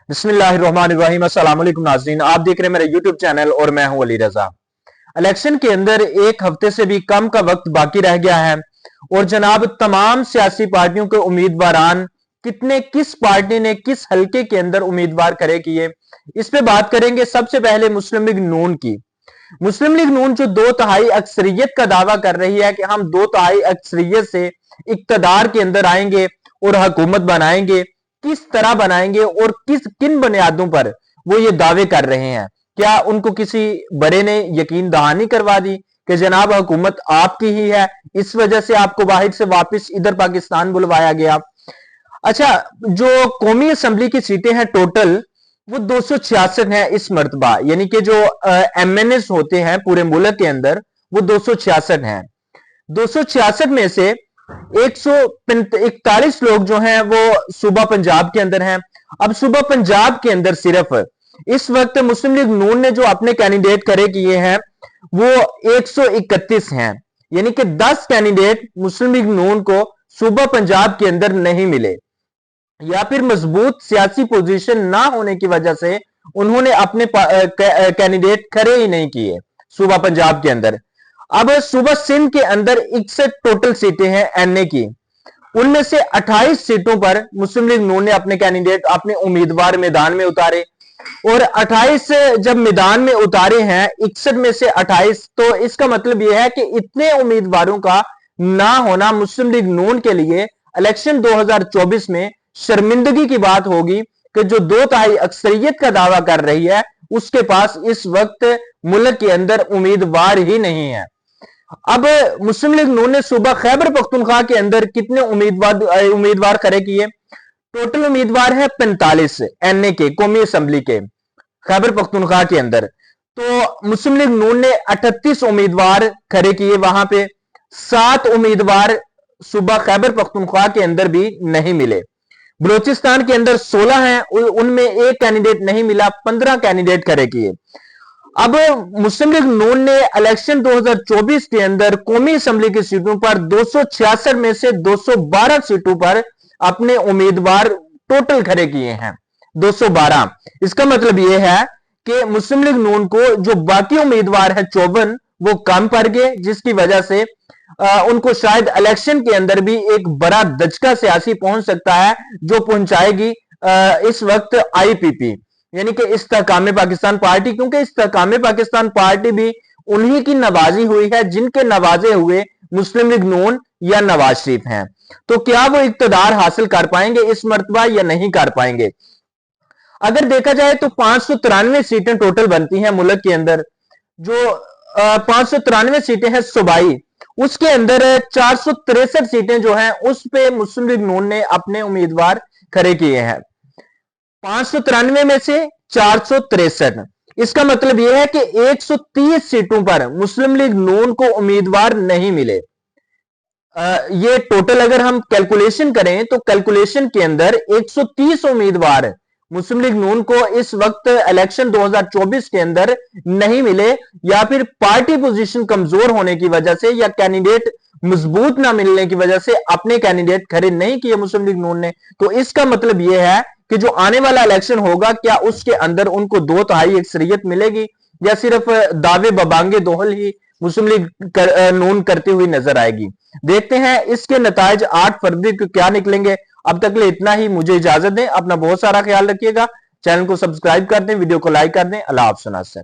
बिस्मिल्लाहिर्रहमानिर्रहीम। अस्सलाम वालेकुम नाज़रीन, आप देख रहे हैं मेरा यूट्यूब चैनल और मैं हूं अली रजा। इलेक्शन के अंदर एक हफ्ते से भी कम का वक्त बाकी रह गया है और जनाब तमाम सियासी पार्टियों के उम्मीदवारान किस पार्टी ने किस हलके के अंदर उम्मीदवार खड़े किए, इस पे बात करेंगे। सबसे पहले मुस्लिम लीग नून की। मुस्लिम लीग नून जो 2/3 अक्सरियत का दावा कर रही है कि हम 2/3 अक्सरियत से इक्तदार के अंदर आएंगे और हुकूमत बनाएंगे, किस तरह बनाएंगे और किन बुनियादों पर वो ये दावे कर रहे हैं। क्या उनको किसी बड़े ने यकीन दहानी करवा दी कि जनाब हुकूमत आपकी ही है, इस वजह से आपको बाहर से वापस इधर पाकिस्तान बुलवाया गया। अच्छा, जो कौमी असम्बली की सीटें हैं टोटल वो 266 हैं इस मर्तबा, यानी कि जो MNS होते हैं पूरे मुल्क के अंदर वो 266 हैं। 266 में से 141 लोग जो हैं वो सूबा पंजाब के अंदर हैं। अब सूबा पंजाब के अंदर सिर्फ इस वक्त मुस्लिम लीग नून ने जो अपने कैंडिडेट खड़े किए हैं वो 131 हैं, यानी कि 10 कैंडिडेट मुस्लिम लीग नून को सूबा पंजाब के अंदर नहीं मिले, या फिर मजबूत सियासी पोजीशन ना होने की वजह से उन्होंने अपने कैंडिडेट खड़े ही नहीं किए सूबा पंजाब के अंदर। अब सूबा सिंध के अंदर 61 टोटल सीटें हैं NA की, उनमें से 28 सीटों पर मुस्लिम लीग नून ने अपने कैंडिडेट अपने उम्मीदवार मैदान में उतारे, और 28 जब मैदान में उतारे हैं 61 में से 28, तो इसका मतलब यह है कि इतने उम्मीदवारों का ना होना मुस्लिम लीग नून के लिए इलेक्शन 2024 में शर्मिंदगी की बात होगी कि जो 2/3 अक्सरियत का दावा कर रही है उसके पास इस वक्त मुल्क के अंदर उम्मीदवार ही नहीं है। अब मुस्लिम लीग नून ने सूबा खैबर पख्तूनख्वा के अंदर कितने उम्मीदवार खड़े किए? टोटल उम्मीदवार है 45 NA के कौमी असम्बली के खैबर पख्तूनख्वा के अंदर। तो मुस्लिम लीग नून ने 38 उम्मीदवार खड़े किए, वहां पे 7 उम्मीदवार सूबा खैबर पख्तूनख्वा के अंदर भी नहीं मिले। बलूचिस्तान के अंदर 16 हैं, उनमें एक कैंडिडेट नहीं मिला, 15 कैंडिडेट खड़े किए। अब मुस्लिम लीग नून ने इलेक्शन 2024 के अंदर कौमी असम्बली की सीटों पर 266 में से 212 सीटों पर अपने उम्मीदवार टोटल खड़े किए हैं 212। इसका मतलब यह है कि मुस्लिम लीग नून को जो बाकी उम्मीदवार है 54 वो कम पड़ गए, जिसकी वजह से उनको शायद इलेक्शन के अंदर भी एक बड़ा दचका सियासी पहुंच सकता है, जो पहुंचाएगी इस वक्त IPP यानी कि इस्तेहकाम पाकिस्तान पार्टी, क्योंकि इस्तेहकाम पाकिस्तान पार्टी भी उन्हीं की नवाजी हुई है जिनके नवाजे हुए मुस्लिम लीग नून या नवाज शरीफ हैं। तो क्या वो इक्तदार हासिल कर पाएंगे इस मर्तबा या नहीं कर पाएंगे? अगर देखा जाए तो 593 सीटें टोटल बनती हैं मुल्क के अंदर। जो 593 सीटें हैं सूबाई, उसके अंदर 463 सीटें जो हैं उस पे मुस्लिम लीग नून ने अपने उम्मीदवार खड़े किए हैं। 593 में से 463, इसका मतलब यह है कि 130 सीटों पर मुस्लिम लीग नून को उम्मीदवार नहीं मिले। ये टोटल अगर हम कैलकुलेशन करें तो कैलकुलेशन के अंदर 130 उम्मीदवार मुस्लिम लीग नून को इस वक्त इलेक्शन 2024 के अंदर नहीं मिले, या फिर पार्टी पोजीशन कमजोर होने की वजह से या कैंडिडेट मजबूत ना मिलने की वजह से अपने कैंडिडेट खड़े नहीं किए मुस्लिम लीग नून ने। तो इसका मतलब यह है कि जो आने वाला इलेक्शन होगा, क्या उसके अंदर उनको 2/3 अक्सरियत मिलेगी या सिर्फ दावे बबांगे दोहल ही मुस्लिम लीग नून करती हुई नजर आएगी? देखते हैं इसके नतायज 8 फरवरी को क्या निकलेंगे। अब तक ले इतना ही, मुझे इजाजत दें, अपना बहुत सारा ख्याल रखिएगा, चैनल को सब्सक्राइब कर दें, वीडियो को लाइक कर दें। अल्लाह हाफ़िज़।